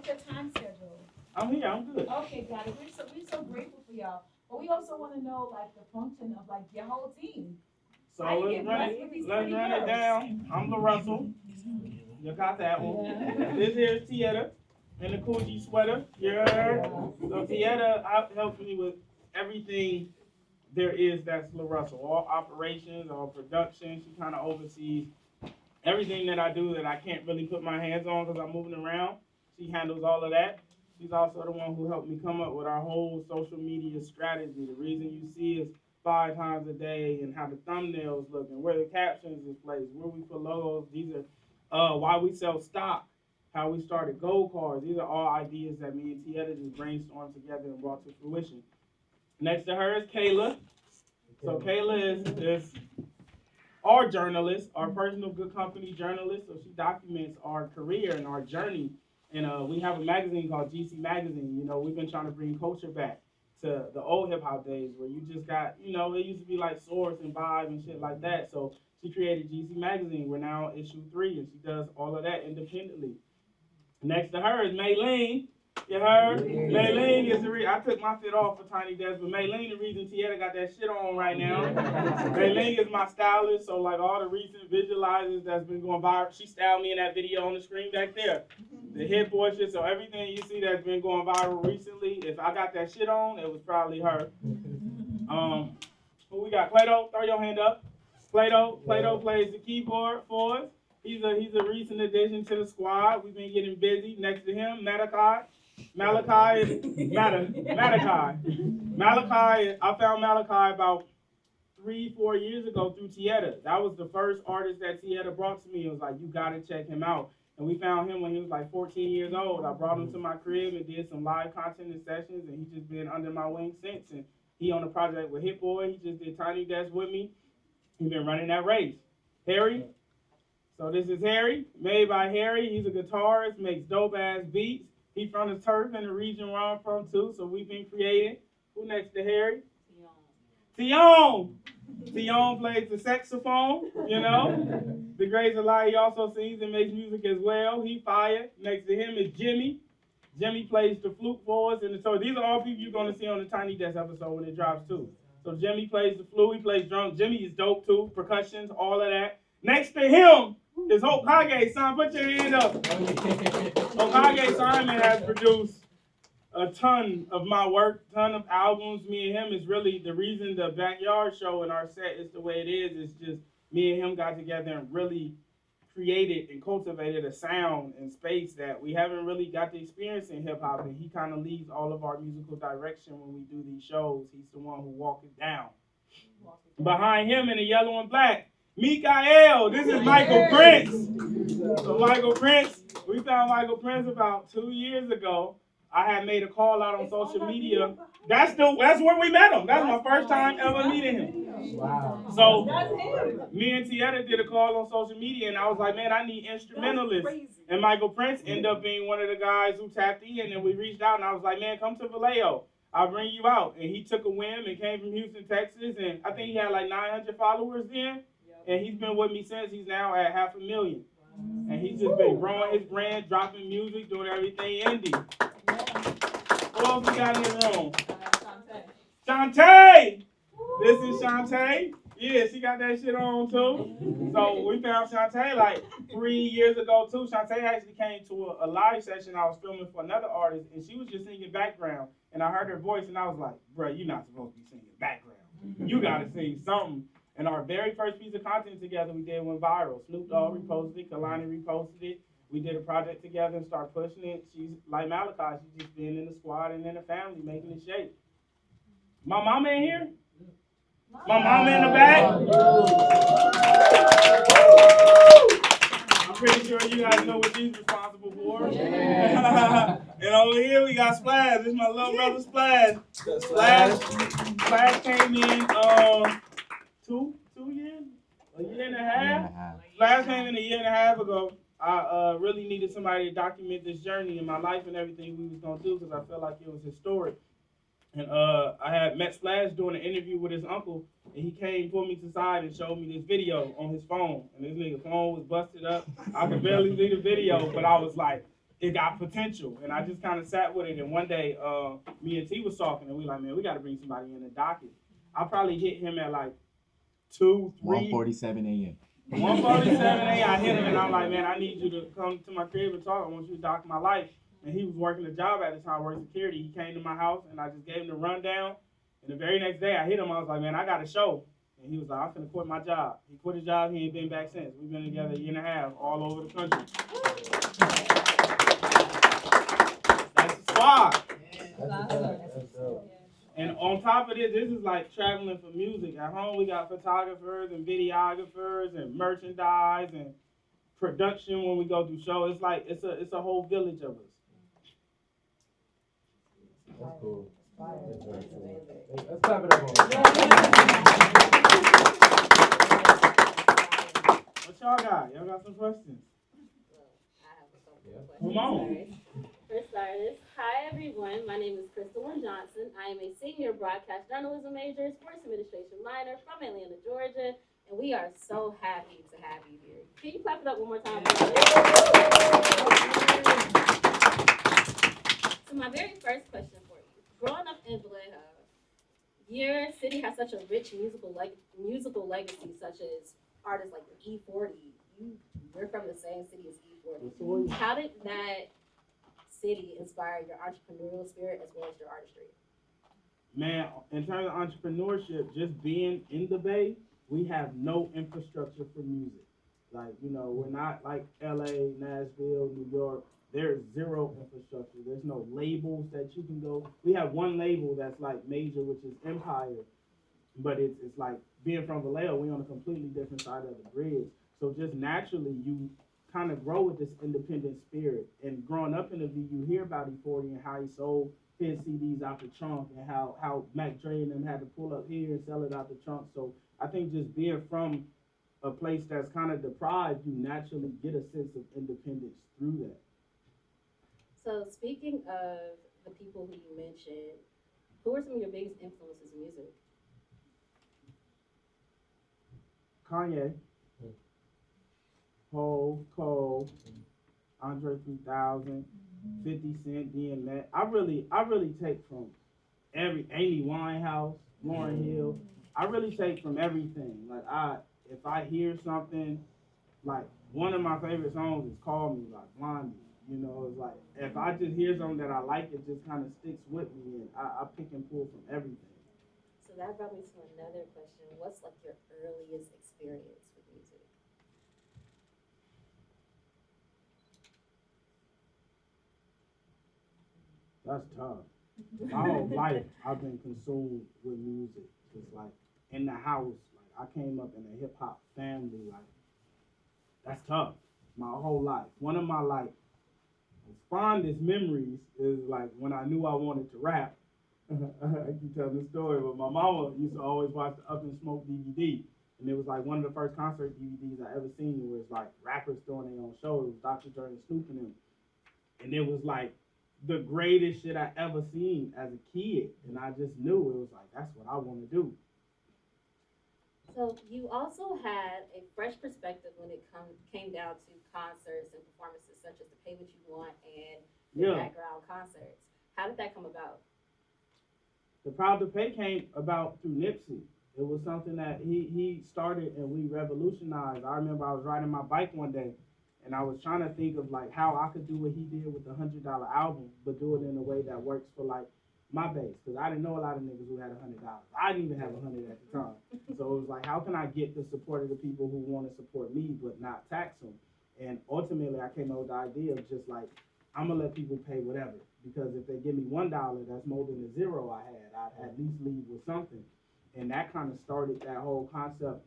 your time schedule? I'm here. I'm good. Okay, got it. We're so grateful for y'all. But we also want to know like the function of like your whole team. So let's run it down. I'm LaRussell. You got that one. Yeah. This here is Tieta in the Coogee sweater. Yeah. So Tieta helps me with everything there is that's LaRussell. All operations, all production. She kind of oversees everything that I do that I can't really put my hands on because I'm moving around. She handles all of that. She's also the one who helped me come up with our whole social media strategy. The reason you see us 5 times a day and how the thumbnails look and where the captions is placed, where we put logos. These are why we sell stock, how we started gold cards. These are all ideas that me and Tieta just brainstormed together and brought to fruition. Next to her is Kayla. So Kayla is our journalist, our personal Good Company journalist. So she documents our career and our journey. And we have a magazine called GC Magazine. You know, we've been trying to bring culture back to the old hip hop days where you just got, you know, it used to be like Source and Vibe and shit like that. So she created GC Magazine. We're now issue 3, and she does all of that independently. Next to her is Maylene. You heard? Maylene is the reason. I took my fit off for Tiny Desk, but Maylene the reason Tieta got that shit on right now. Maylene is my stylist, so like all the recent visualizers that's been going viral, she styled me in that video on the screen back there. The hit boy shit, so everything you see that's been going viral recently, if I got that shit on, it was probably her. Who we got? Plato, throw your hand up. Plato plays the keyboard for us. He's a recent addition to the squad. We've been getting busy. Next to him, Malachi. I found Malachi about 3-4 years ago through Tieta. That was the first artist that Tieta brought to me. It was like, you gotta check him out. And we found him when he was like 14 years old. I brought him to my crib and did some live content and sessions, and he's just been under my wing since. And he on a project with Hit Boy. He just did Tiny Desk with me. He's been running that race. Harry. So this is Harry, made by Harry. He's a guitarist, makes dope-ass beats. He's from the turf in the region where I'm from, too, so we've been creating. Who next to Harry? Tion plays the saxophone, you know. The Grace of Light, he also sings and makes music as well. He fired. Next to him is Jimmy. Jimmy plays the flute for us. And so these are all people you're going to see on the Tiny Desk episode when it drops, too. So Jimmy plays the flute. He plays drums. Jimmy is dope, too. Percussions, all of that. Next to him is Hokage. Son, put your hand up. Hokage Simon has produced a ton of my work, ton of albums. Me and him is really the reason the backyard show in our set is the way it is. It's just me and him got together and really created and cultivated a sound and space that we haven't really got to experience in hip hop. And he kind of leads all of our musical direction when we do these shows. He's the one who walks it down. Behind him in the yellow and black, Mikael, this is Michael Prince. So Michael Prince, we found Michael Prince about 2 years ago. I had made a call out on social media. That's where we met him. That's my first time ever meeting him. Wow. So me and Tieta did a call on social media, and I was like, man, I need instrumentalists. And Michael Prince ended up being one of the guys who tapped in, and we reached out, and I was like, man, come to Vallejo. I'll bring you out. And he took a whim and came from Houston, Texas, and I think he had like 900 followers then. And he's been with me since. He's now at 500,000. And he's just been growing his brand, dropping music, doing everything indie. Who else we got in the room? Shantae! This is Shantae. Yeah, she got that shit on too. So we found Shantae like 3 years ago too. Shantae actually came to a live session I was filming for another artist, and she was just singing background. And I heard her voice, and I was like, bro, you're not supposed to be singing background. You gotta sing something. And our very first piece of content together we did went viral. Snoop Dogg reposted it, Kalani reposted it. We did a project together and started pushing it. She's like Malachi, she's just been in the squad and in the family, making it shape. My mama in here? My mama in the back? I'm pretty sure you guys know what she's responsible for. Yeah. And over here we got Splash. This is my little brother Splash. Splash came in 2 years? A year and a half? Splash came in a year and a half ago. I really needed somebody to document this journey in my life and everything we was going to do because I felt like it was historic. And I had met Splash doing an interview with his uncle, and he came, pulled me to the side, and showed me this video on his phone. And this nigga phone was busted up. I could barely see the video, but I was like, it got potential, and I just kind of sat with it. And one day, me and T was talking, and we like, man, we got to bring somebody in the docket. I probably hit him at like 2, 3. 1:47 a.m. 1:47 a.m. I hit him, and I'm like, man, I need you to come to my crib and talk. I want you to doc my life. And he was working a job at the time, working security. He came to my house, and I just gave him the rundown. And the very next day, I hit him. I was like, man, I got a show. And he was like, I'm finna quit my job. He quit his job. He ain't been back since. We've been together a year and a half, all over the country. That's the squad. And on top of this is like traveling for music. At home, we got photographers and videographers and merchandise and production when we go do shows. It's like it's a whole village of us. That's cool. Let's clap it up. What y'all got? Y'all got some questions? I have a couple of Come questions. on. For starters, hi everyone. My name is Crystal Johnson. I am a senior broadcast journalism major, sports administration minor from Atlanta, Georgia, and we are so happy to have you here. Can you clap it up one more time? So my very first question for you: growing up in Vallejo, your city has such a rich musical legacy, such as artists like E40. You're from the same city as E40. How did that city inspire your entrepreneurial spirit as well as your artistry? Man, in terms of entrepreneurship, just being in the Bay, we have no infrastructure for music. Like, you know, we're not like LA, Nashville, New York. There's zero infrastructure. There's no labels that you can go. We have one label that's like major, which is Empire. But it's like being from Vallejo, we're on a completely different side of the bridge. So just naturally, you kind of grow with this independent spirit. And growing up in the V, you hear about E40 and how he sold his CDs out the trunk and how Mac Dre and them had to pull up here and sell it out the trunk. So I think just being from a place that's kind of deprived, you naturally get a sense of independence through that. So speaking of the people who you mentioned, who are some of your biggest influences in music? Kanye, Hov, Cole, Andre 3000, 50 Cent, DMX. I really take from Amy Winehouse, Lauryn Hill. I really take from everything. Like if I hear something, like one of my favorite songs is Call Me, like Blondie. You know, it's like if I just hear something that I like, it just kind of sticks with me, and I pick and pull from everything. So that brought me to another question. What's like your earliest experience with music? That's tough. My whole life, I've been consumed with music. Just like in the house, like I came up in a hip hop family. Like that's tough. My whole life. One of my like fondest memories is like when I knew I wanted to rap. I keep telling this story, but my mama used to always watch the Up and Smoke DVD. And it was like one of the first concert DVDs I ever seen where it's like rappers throwing their own show. It was Dr. Dre and Snoop and them. And it was like the greatest shit I ever seen as a kid. And I just knew it was like, that's what I want to do. So you also had a fresh perspective when it came down to concerts and performances such as the Pay What You Want and the background concerts. How did that come about? The Proud to Pay came about through Nipsey. It was something that he started and we revolutionized. I remember I was riding my bike one day and I was trying to think of like how I could do what he did with the $100 album, but do it in a way that works for like my base. Cause I didn't know a lot of niggas who had $100. I didn't even have 100 at the time. So it was like, how can I get the support of the people who want to support me, but not tax them? And ultimately I came up with the idea of just like, I'm gonna let people pay whatever. Because if they give me $1, that's more than the zero I had. I'd at least leave with something. And that kind of started that whole concept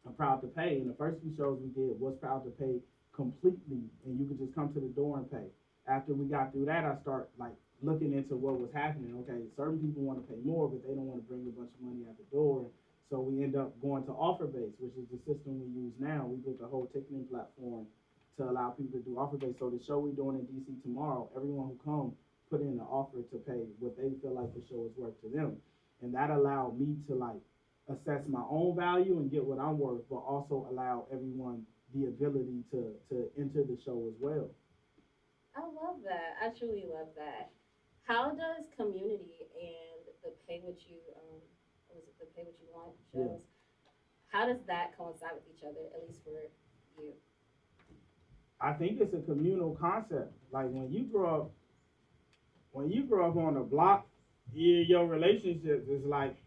of Proud to Pay. And the first few shows we did was Proud to Pay completely, and you could just come to the door and pay. After we got through that, I start like looking into what was happening. Okay, certain people want to pay more, but they don't want to bring a bunch of money at the door. So we end up going to offer-based, which is the system we use now. We built a whole ticketing platform to allow people to do offer-based. So the show we're doing in DC tomorrow, everyone who comes put in an offer to pay what they feel like the show is worth to them. And that allowed me to like assess my own value and get what I'm worth, but also allow everyone the ability to enter the show as well. I love that. I truly love that. How does community and the pay what you what was it, the pay what you want Yeah. shows? How does that coincide with each other, at least for you? I think it's a communal concept. Like when you grow up on the block, your relationships is like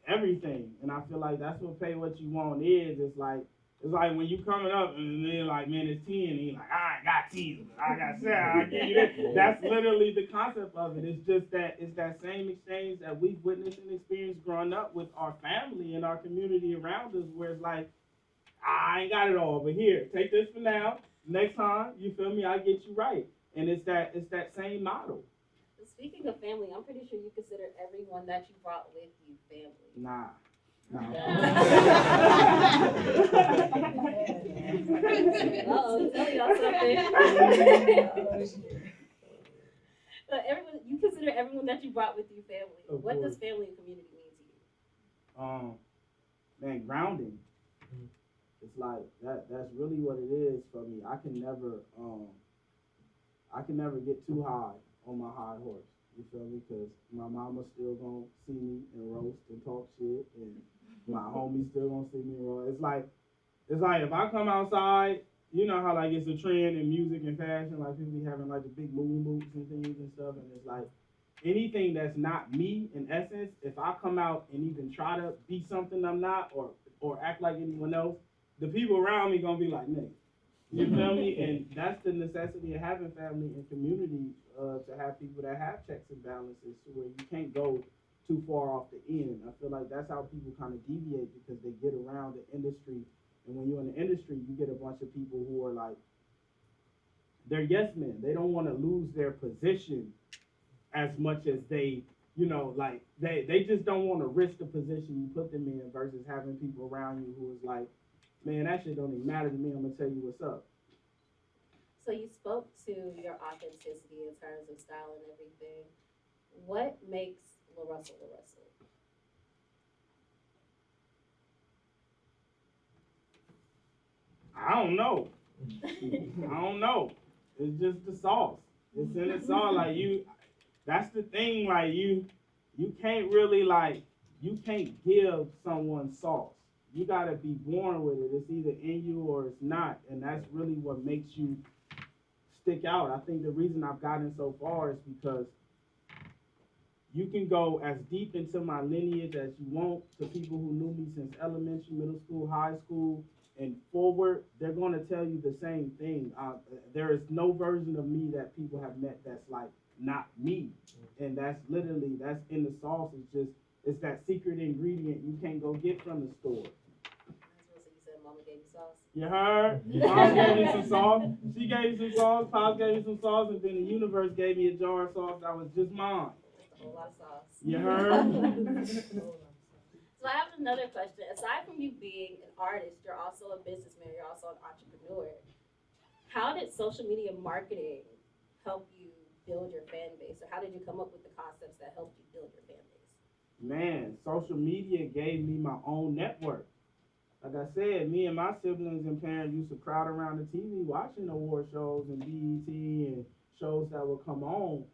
everything. And I feel like that's what pay what you want is. It's like when you coming up and then like, man, it's 10 and you're like, I got 10, I got 7, I give you that. That's literally the concept of it. It's just that it's that same exchange that we've witnessed and experienced growing up with our family and our community around us, where it's like, I ain't got it all, but here, take this for now. Next time, you feel me, I get you right. And it's that same model. Speaking of family, I'm pretty sure you consider everyone that you brought with you family. Nah. No. Uh-oh, tell y'all something. But everyone, you consider everyone that you brought with you family. Of What course. does family and community mean to you? Man, grounding. It's like that's really what it is for me. I can never get too high on my high horse. You feel me? Because my mama still gonna see me and roast and talk shit, and my homies still gonna see me and roast. It's like if I come outside, you know how like it's a trend in music and fashion, like people be having like the big moon boots and things and stuff, and it's like anything that's not me in essence, if I come out and even try to be something I'm not or act like anyone else, the people around me gonna be like, nigga. You feel me? And that's the necessity of having family and community, to have people that have checks and balances to where you can't go too far off the end. I feel like that's how people kind of deviate because they get around the industry. And when you're in the industry, you get a bunch of people who are like, they're yes men. They don't want to lose their position as much as like they just don't want to risk the position you put them in versus having people around you who is like, man, that shit don't even matter to me. I'm gonna tell you what's up. So you spoke to your authenticity in terms of style and everything. What makes LaRussell LaRussell? I don't know. I don't know. It's just the sauce. It's in the sauce. Like that's the thing. Like you can't really you can't give someone sauce. You gotta be born with it. It's either in you or it's not, and that's really what makes you stick out. I think the reason I've gotten so far is because you can go as deep into my lineage as you want to people who knew me since elementary, middle school, high school, and forward. They're going to tell you the same thing. There is no version of me that people have met that's like not me, and that's in the sauce. It's that secret ingredient you can't go get from the store. So you said mama gave you sauce? You heard? Mom gave me some sauce. She gave me some sauce. Pops gave me some sauce, and then the universe gave me a jar of sauce that was just mine. A whole lot of sauce. You heard? So I have another question. Aside from you being an artist, you're also a businessman, you're also an entrepreneur. How did social media marketing help you build your fan base? Or how did you come up with the concepts that helped you build your fan base? Man, social media gave me my own network. Like I said, me and my siblings and parents used to crowd around the TV watching award shows and BET and shows that would come on.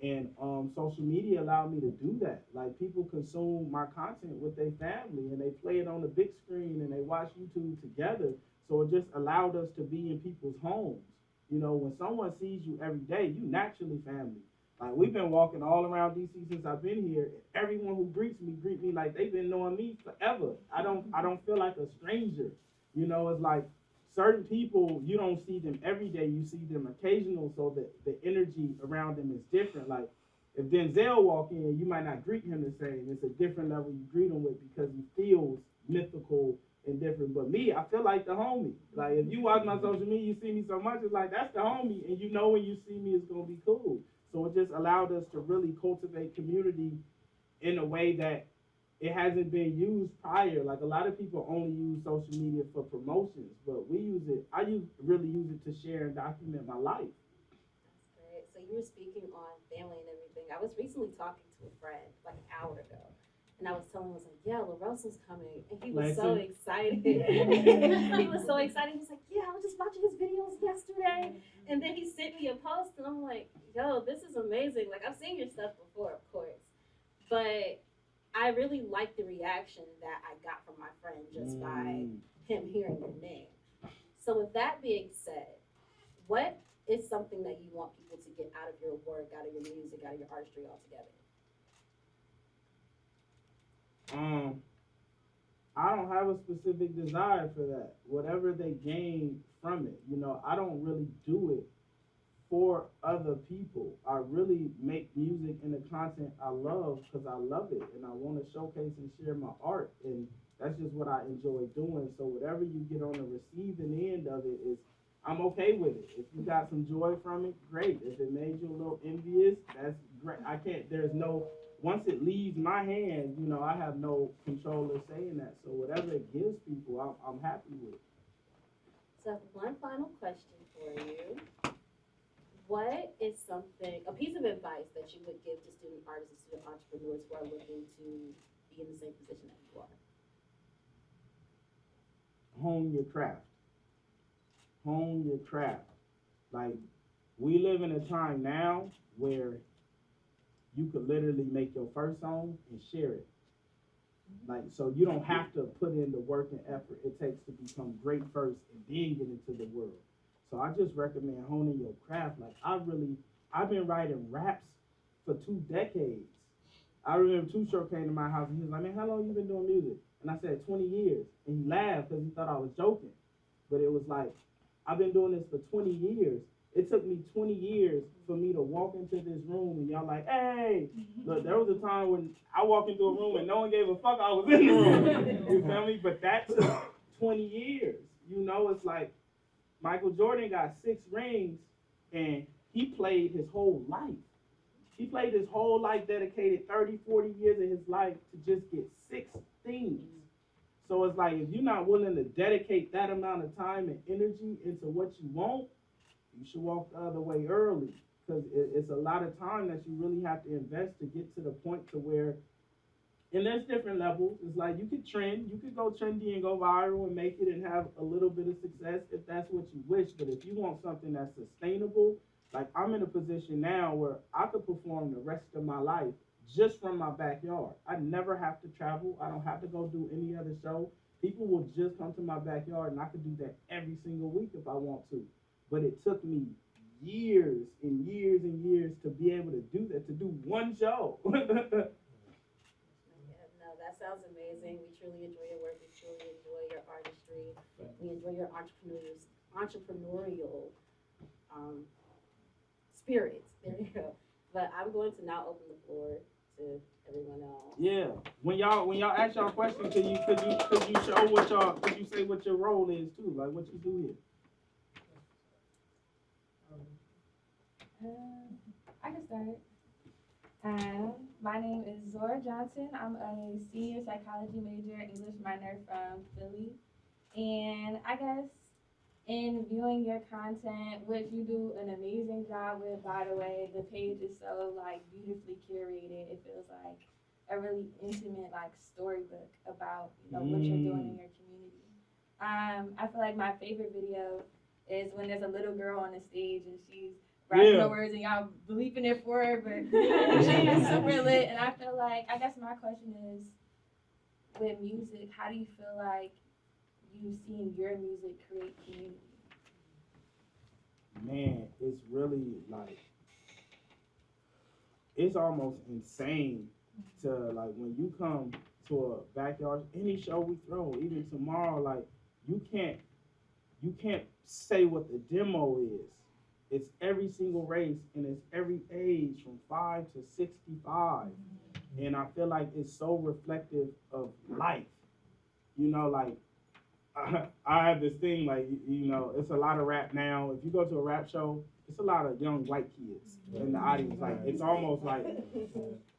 And social media allowed me to do that. Like people consume my content with their family and they play it on the big screen and they watch YouTube together. So it just allowed us to be in people's homes. You know, when someone sees you every day, you naturally family. Like we've been walking all around DC since I've been here. Everyone who greet me like they've been knowing me forever. I don't feel like a stranger. You know, it's like certain people, you don't see them every day, you see them occasional, so that the energy around them is different. Like if Denzel walk in, you might not greet him the same. It's a different level you greet him with because he feels mythical and different. But me, I feel like the homie. Like if you watch my social media, you see me so much, it's like that's the homie, and you know when you see me, it's gonna be cool. So it just allowed us to really cultivate community in a way that it hasn't been used prior. Like a lot of people only use social media for promotions, but really use it to share and document my life. That's great. So you were speaking on family and everything. I was recently talking to a friend like an hour ago, And I was telling him, I was like, yeah, LaRussell's coming. And he was so Lexi. excited. He was so excited. He was like, yeah, I was just watching his videos yesterday. And then he sent me a post, and I'm like, yo, this is amazing. Like, I've seen your stuff before, of course. But I really liked the reaction that I got from my friend just by him hearing your name. So with that being said, what is something that you want people to get out of your work, out of your music, out of your artistry altogether? I don't have a specific desire for that. Whatever they gain from it, I don't really do it for other people. I really make music and the content I love because I love it and I want to showcase and share my art, and that's just what I enjoy doing. So whatever you get on the receiving end of it is, I'm okay with it. If you got some joy from it, great. If it made you a little envious, that's great. Once it leaves my hands, I have no control of saying that. So whatever it gives people, I'm happy with. So one final question for you. What is a piece of advice that you would give to student artists and student entrepreneurs who are looking to be in the same position that you are? Hone your craft. Hone your craft. Like, we live in a time now where you could literally make your first song and share it. Like, so you don't have to put in the work and effort it takes to become great first and then get into the world. So I just recommend honing your craft. Like, I've been writing raps for 2 decades. I remember Too Short came to my house and he was like, man, how long you been doing music? And I said, 20 years. And he laughed because he thought I was joking. But it was like, I've been doing this for 20 years. It took me 20 years for me to walk into this room and y'all like, hey, look, there was a time when I walked into a room and no one gave a fuck I was in the room. You feel me? But that took 20 years. It's like Michael Jordan got 6 rings and he played his whole life. He played his whole life, dedicated 30, 40 years of his life to just get 6 things. So it's like, if you're not willing to dedicate that amount of time and energy into what you want, you should walk the other way early, because it's a lot of time that you really have to invest to get to the point to where, and there's different levels. It's like you could go trendy and go viral and make it and have a little bit of success if that's what you wish. But if you want something that's sustainable, like I'm in a position now where I could perform the rest of my life just from my backyard. I never have to travel. I don't have to go do any other show. People will just come to my backyard and I could do that every single week if I want to. But it took me years and years and years to be able to do that, to do one show. Yeah, no, that sounds amazing. We truly enjoy your work. We truly enjoy your artistry. We enjoy your entrepreneurial spirit. There you go. But I'm going to now open the floor to everyone else. Yeah. When y'all ask y'all questions, could you say what your role is too, like what you do here? I can start. My name is Zora Johnson. I'm a senior psychology major, English minor from Philly. And I guess in viewing your content, which you do an amazing job with, by the way, the page is so beautifully curated. It feels like a really intimate storybook about what you're doing in your community. I feel like my favorite video is when there's a little girl on the stage and she's rapping the words and y'all believing it for her, but she is super lit. And I feel like, I guess my question is, with music, how do you feel like you've seen your music create community? Man, it's really it's almost insane to when you come to a backyard, any show we throw, even tomorrow, you can't say what the demo is. It's every single race and it's every age from 5 to 65. And I feel like it's so reflective of life. I have this thing, it's a lot of rap now. If you go to a rap show, it's a lot of young white kids in the audience. It's almost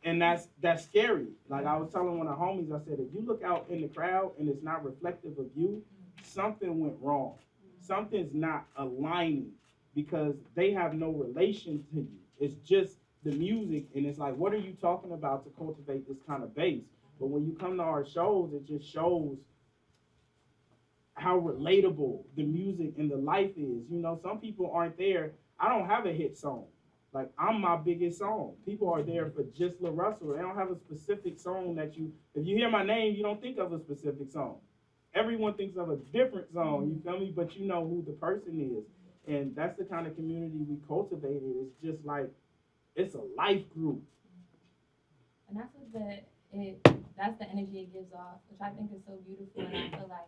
and that's scary. I was telling one of the homies, I said, if you look out in the crowd and it's not reflective of you, something went wrong. Something's not aligning because they have no relation to you. It's just the music, and it's what are you talking about to cultivate this kind of base? But when you come to our shows, it just shows how relatable the music and the life is. You know, some people aren't there. I don't have a hit song. Like, I'm my biggest song. People are there for just LaRussell. They don't have a specific song that you, if you hear my name, you don't think of a specific song. Everyone thinks of a different song, you feel me? But you know who the person is. And that's the kind of community we cultivated. It's just like, it's a life group. And that's what that's the energy it gives off, which I think is so beautiful, and I feel like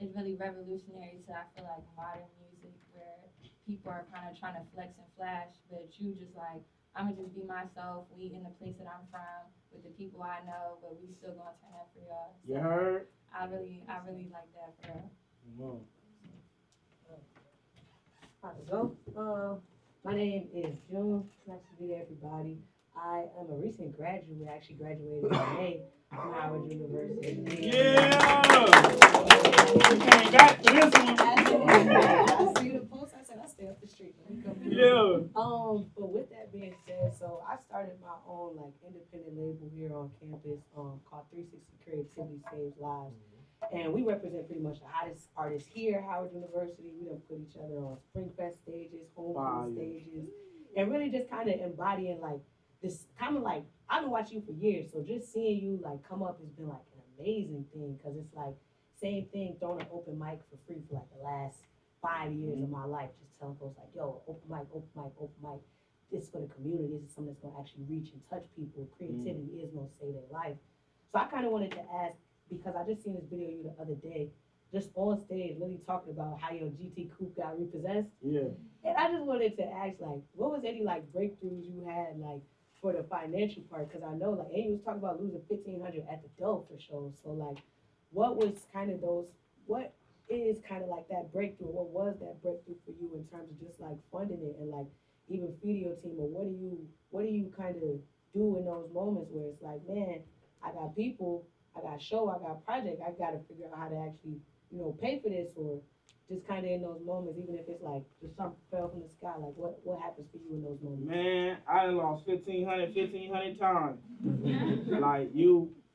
it's really revolutionary to, I feel like, modern music where people are kind of trying to flex and flash, but you just like, I'm gonna just be myself, we in the place that I'm from, with the people I know, but we still gonna turn up for y'all. So You heard? I really like that for real. So, my name is June. Nice to meet everybody. I am a recent graduate. I actually graduated in May from Howard University. Yeah! We came back to this one. I see the post. I said, I stay up the street. Let me come here. Yeah. But with that being said, so I started my own like independent label here on campus, called 360 Creativity Saves Lives. And we represent pretty much the hottest artists here, Howard University. We done put each other on Spring Fest stages, homecoming stages, and really just kind of embodying like this kind of like, I've been watching you for years, so just seeing you like come up has been like an amazing thing, because it's like same thing, throwing an open mic for free for like the last 5 years of my life, just telling folks like, yo, open mic, open mic, open mic. This is for the community. This is something that's gonna actually reach and touch people. Creativity is gonna save their life. So I kind of wanted to ask, because I just seen this video of you the other day, just on stage, really talking about how your GT coupe got repossessed. Yeah. And I just wanted to ask, like, what was any like breakthroughs you had, like, for the financial part? Because I know, like, and you was talking about losing $1,500 at the door for shows. So, like, what was kind of those? What is kind of like that breakthrough? What was that breakthrough for you in terms of just like funding it and like even feeding your team? Or what do you kind of do in those moments where it's like, man, I got people, I got show, I got project, I got to figure out how to actually, you know, pay for this, or just kind of in those moments, even if it's like just something fell from the sky, like what happens for you in those moments? Man, I done lost 1,500 times. Like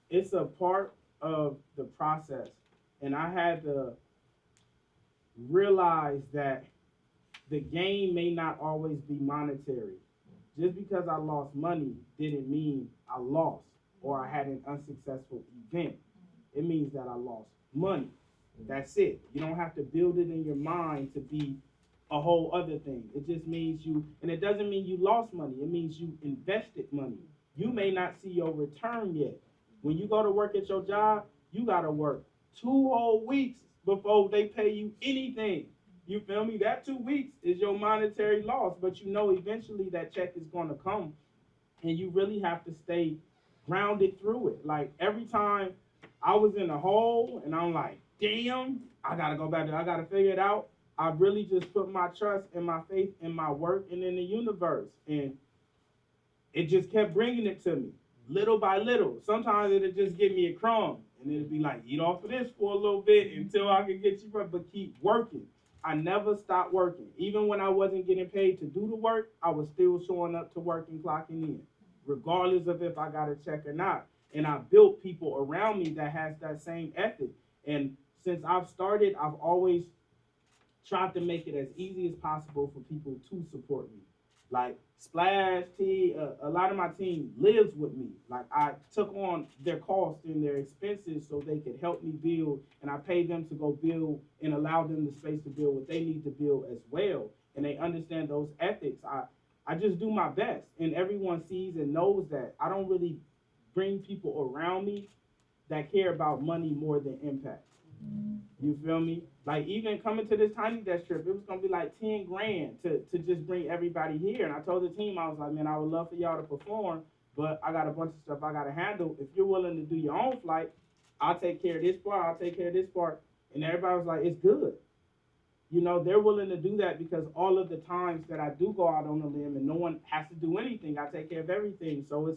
it's a part of the process. And I had to realize that the game may not always be monetary. Just because I lost money didn't mean I lost or I had an unsuccessful event. It means that I lost money. That's it. You don't have to build it in your mind to be a whole other thing. It just means and it doesn't mean you lost money. It means you invested money. You may not see your return yet. When you go to work at your job, you gotta work 2 whole weeks before they pay you anything. You feel me? That 2 weeks is your monetary loss, but you know eventually that check is gonna come, and you really have to stay grounded through it. Like every time I was in a hole and I'm like, damn, I gotta go back there, I gotta figure it out. I really just put my trust and my faith in my work and in the universe. And it just kept bringing it to me, little by little. Sometimes it'll just give me a crumb, and it'll be like, eat off of this for a little bit until I can get you right, but keep working. I never stopped working. Even when I wasn't getting paid to do the work, I was still showing up to work and clocking in, regardless of if I got a check or not. And I built people around me that has that same ethic. And since I've started, I've always tried to make it as easy as possible for people to support me. Like Splash T, a lot of my team lives with me. Like I took on their costs and their expenses so they could help me build, and I paid them to go build and allow them the space to build what they need to build as well. And they understand those ethics. I just do my best, and everyone sees and knows that. I don't really bring people around me that care about money more than impact. You feel me? Like even coming to this Tiny Desk trip, it was gonna be like 10 grand to just bring everybody here. And I told the team, I was like, man, I would love for y'all to perform, but I got a bunch of stuff I gotta handle. If you're willing to do your own flight, I'll take care of this part, I'll take care of this part. And everybody was like, it's good. You know, they're willing to do that because all of the times that I do go out on a limb and no one has to do anything, I take care of everything. So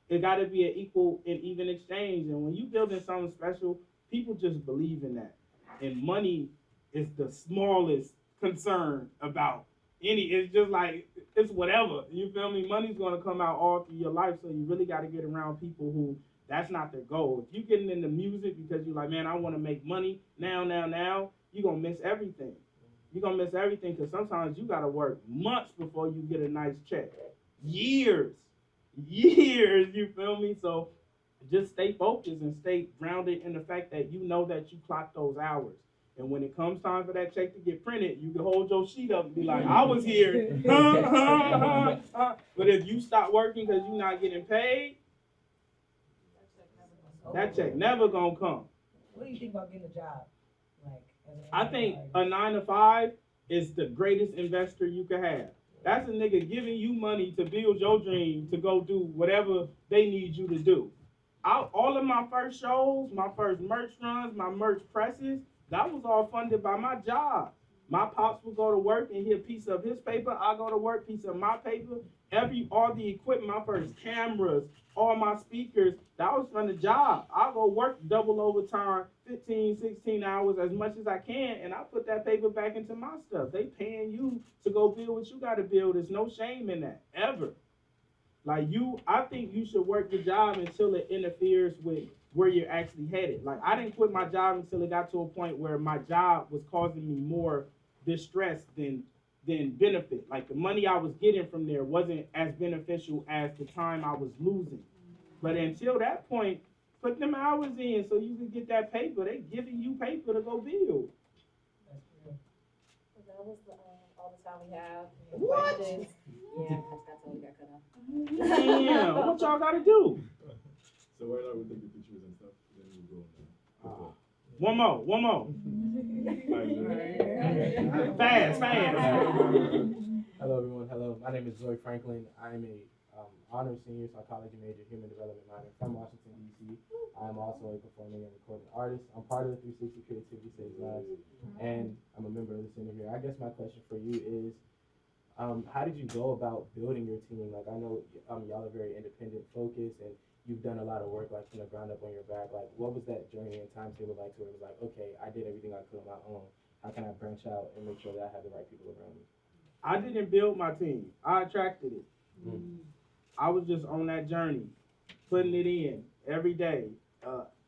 it gotta be an equal and even exchange. And when you building something special, people just believe in that. And money is the smallest concern about it's just like, it's whatever. You feel me? Money's gonna come out all through your life, so you really gotta get around people That's not their goal. If you're getting into music because you're like, man, I want to make money now, you're going to miss everything. You're going to miss everything because sometimes you got to work months before you get a nice check. Years, you feel me? So just stay focused and stay grounded in the fact that you know that you clock those hours. And when it comes time for that check to get printed, you can hold your sheet up and be like, I was here. But if you stop working because you're not getting paid, that check never gonna come. What do you think about getting a job? Like, I think a 9 to 5 is the greatest investor you can have. That's a nigga giving you money to build your dream to go do whatever they need you to do. All of my first shows, my first merch runs, my merch presses, that was all funded by my job. My pops would go to work and he'd piece of his paper. I go to work, piece of my paper. All the equipment, my first cameras, all my speakers, that was from the job. I go work double overtime, 15, 16 hours, as much as I can, and I put that paper back into my stuff. They paying you to go build what you got to build. There's no shame in that, ever. Like I think you should work your job until it interferes with where you're actually headed. Like I didn't quit my job until it got to a point where my job was causing me more distress than benefit. Like the money I was getting from there wasn't as beneficial as the time I was losing. But until that point, put them hours in so you can get that paper. They giving you paper to go build. That was all the time we have. What? Questions? Yeah, that's all we got cut off. Damn, what y'all gotta do? So right now we take the pictures and stuff, then we go on. One more. Fast. Hello, everyone. Hello. My name is Zoe Franklin. I'm a honors senior psychology major, human development minor from Washington, D.C. I'm also a performing and recording artist. I'm part of the 360 Creativity Saves Lives, and I'm a member of the center here. I guess my question for you is, how did you go about building your team? Like, I know y'all are very independent focused, and you've done a lot of work, like, from the ground up on your back. Like, what was that journey and timetable like to where it was like, okay, I did everything I could on my own. How can I branch out and make sure that I have the right people around me? I didn't build my team. I attracted it. I was just on that journey, putting it in every day,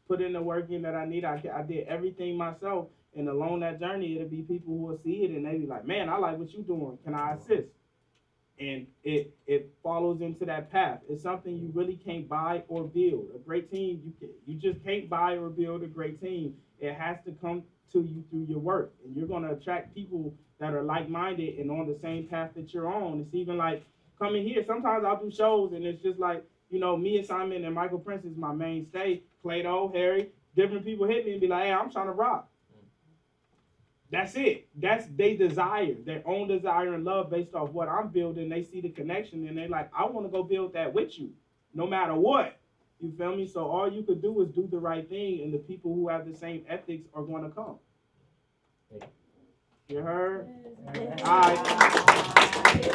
putting the work in that I need. I did everything myself, and along that journey, it'll be people who will see it, and they be like, man, I like what you're doing. Can I assist? And it follows into that path. It's something you really can't buy or build. A great team, you just can't buy or build a great team. It has to come to you through your work, and you're gonna attract people that are like-minded and on the same path that you're on. It's even like coming here. Sometimes I'll do shows, and it's just like, you know, me and Simon and Michael Prince is my mainstay. Plato, Harry, different people hit me and be like, hey, I'm trying to rock. That's it. That's they desire, their own desire and love based off what I'm building. They see the connection, and they like, I want to go build that with you, no matter what. You feel me? So all you could do is do the right thing, and the people who have the same ethics are going to come. You heard? All right.